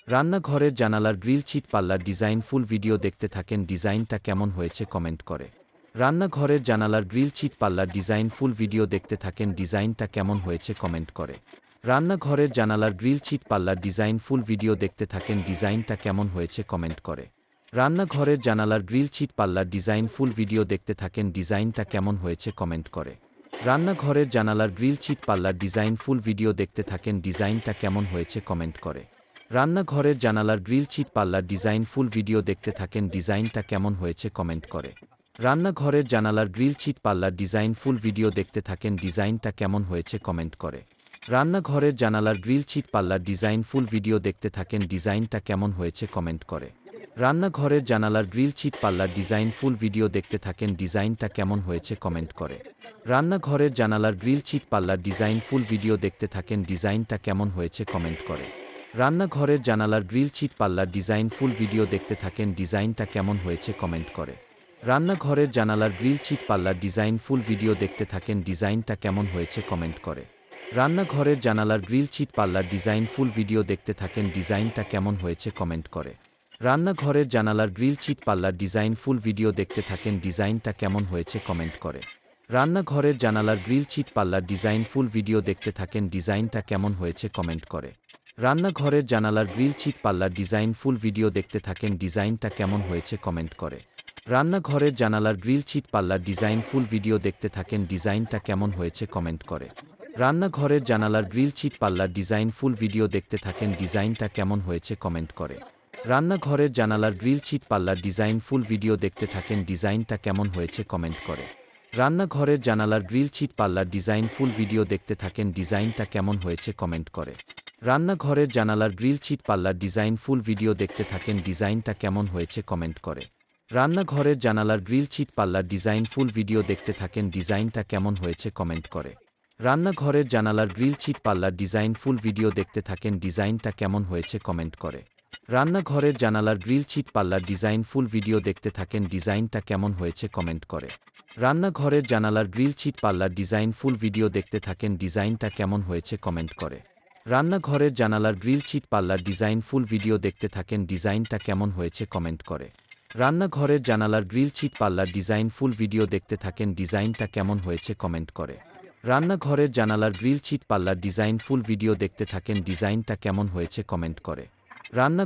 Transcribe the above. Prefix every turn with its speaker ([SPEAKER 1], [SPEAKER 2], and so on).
[SPEAKER 1] রান্নাঘরের জানালার grill cheat পাল্লার ডিজাইন ফুল ভিডিও দেখতে থাকেন, ডিজাইনটা কেমন হয়েছে কমেন্ট করে। রান্নাঘরের জানালার গ্রিল চিট পাল্লার ডিজাইন ফুল ভিডিও দেখতে থাকেন, ডিজাইনটা কেমন হয়েছে কমেন্ট করে। রান্নাঘরের জানালার গ্রিল চিট পাল্লার ডিজাইন ফুল ভিডিও দেখতে থাকেন, ডিজাইনটা কেমন হয়েছে কমেন্ট করে। রান্নাঘরের জানালার গ্রিল চিট পাল্লার ডিজাইন ফুল ভিডিও দেখতে থাকেন, ডিজাইনটা কেমন হয়েছে কমেন্ট করে। রান্নাঘরের জানালার গ্রিল চিট পাল্লার ডিজাইন ফুল ভিডিও দেখতে থাকেন, ডিজাইনটা কেমন হয়েছে কমেন্ট করে। রান্নাঘরের জানালার গ্রিল চিট পাল্লার ডিজাইন ফুল ভিডিও দেখতে থাকেন, ডিজাইনটা কেমন হয়েছে কমেন্ট করে। রান্নাঘরের জানালার গ্রিল চিট পাল্লার ডিজাইন ফুল ভিডিও দেখতে থাকেন, ডিজাইনটা কেমন হয়েছে কমেন্ট করে। রান্নাঘরের জানালার গ্রিল চিট পাল্লার ডিজাইন ফুল ভিডিও দেখতে থাকেন, ডিজাইনটা কেমন হয়েছে কমেন্ট করে। রান্নাঘরের জানালার গ্রিল চিট পাল্লার ডিজাইন ফুল ভিডিও দেখতে থাকেন, ডিজাইনটা কেমন হয়েছে কমেন্ট করে। রান্নাঘরের জানালার গ্রিল চিট পাল্লার ডিজাইন ফুল ভিডিও দেখতে থাকেন, ডিজাইনটা কেমন হয়েছে কমেন্ট করে। রান্নাঘরের জানালার গ্রিল চিট পাল্লার ডিজাইন ফুল ভিডিও দেখতে থাকেন, ডিজাইনটা কেমন হয়েছে কমেন্ট করে। রান্নাঘরের জানালার গ্রিল চিট পাল্লার ডিজাইন ফুল ভিডিও দেখতে থাকেন, ডিজাইনটা কেমন হয়েছে কমেন্ট করে। রান্নাঘরের জানালার গ্রিল চিট পাল্লার ডিজাইন ফুল ভিডিও দেখতে থাকেন, ডিজাইনটা কেমন হয়েছে কমেন্ট করে। রান্নাঘরের জানালার গ্রিল চিট পাল্লার ডিজাইন ফুল ভিডিও দেখতে থাকেন, ডিজাইনটা কেমন হয়েছে কমেন্ট করে। রান্নাঘরের জানালার গ্রিল চিট পাল্লার ডিজাইন ফুল ভিডিও দেখতে থাকেন, ডিজাইনটা কেমন হয়েছে কমেন্ট করে। রান্নাঘরের জানালার গ্রিল চিট পাল্লার ডিজাইন ফুল ভিডিও দেখতে থাকেন, ডিজাইনটা কেমন হয়েছে কমেন্ট করে। রান্নাঘরের জানালার গ্রিল চিট পাল্লার ডিজাইন ফুল ভিডিও দেখতে থাকেন, ডিজাইনটা কেমন হয়েছে কমেন্ট করে। রান্নাঘরের জানালার গ্রিল চিট পাল্লার ডিজাইন ফুল ভিডিও দেখতে থাকেন, ডিজাইনটা কেমন হয়েছে কমেন্ট করে। রান্নাঘরের জানালার গ্রিল চিট পাল্লার ডিজাইন ফুল ভিডিও দেখতে থাকেন, ডিজাইনটা কেমন হয়েছে কমেন্ট করে। রান্নাঘরের জানালার গ্রিল চিট পাল্লার ডিজাইন ফুল ভিডিও দেখতে থাকেন, ডিজাইনটা কেমন হয়েছে কমেন্ট করে। রান্নাঘরের জানালার গ্রিল চিট পাল্লার ডিজাইন ফুল ভিডিও দেখতে থাকেন, ডিজাইনটা কেমন হয়েছে কমেন্ট করে। রান্নাঘরের জানালার গ্রিল চিট পাল্লার ডিজাইন ফুল ভিডিও দেখতে থাকেন, ডিজাইনটা কেমন হয়েছে কমেন্ট করে। রান্নাঘরের জানালার গ্রিল চিট পাল্লার ডিজাইন ফুল ভিডিও দেখতে থাকেন, ডিজাইনটা কেমন হয়েছে কমেন্ট করে। রান্নাঘরের জানালার গ্রিল চিট পাল্লার ডিজাইন ফুল ভিডিও দেখতে থাকেন, ডিজাইনটা কেমন হয়েছে কমেন্ট করে। রান্নাঘরের জানালার গ্রিল চিট পাল্লার ডিজাইন ফুল ভিডিও দেখতে থাকেন, ডিজাইনটা কেমন হয়েছে কমেন্ট করে। রান্নাঘরের জানালার গ্রিল চিট পাল্লার ডিজাইন ফুল ভিডিও দেখতে থাকেন, ডিজাইনটা কেমন হয়েছে কমেন্ট করে। রান্নাঘরের জানালার গ্রিল চিট পাল্লার ডিজাইন ফুল ভিডিও দেখতে থাকেন, ডিজাইনটা কেমন হয়েছে কমেন্ট করে। রান্নাঘরের জানালার গ্রিল চিট পাল্লার ডিজাইন ফুল ভিডিও দেখতে থাকেন, ডিজাইনটা কেমন হয়েছে কমেন্ট করে। রান্না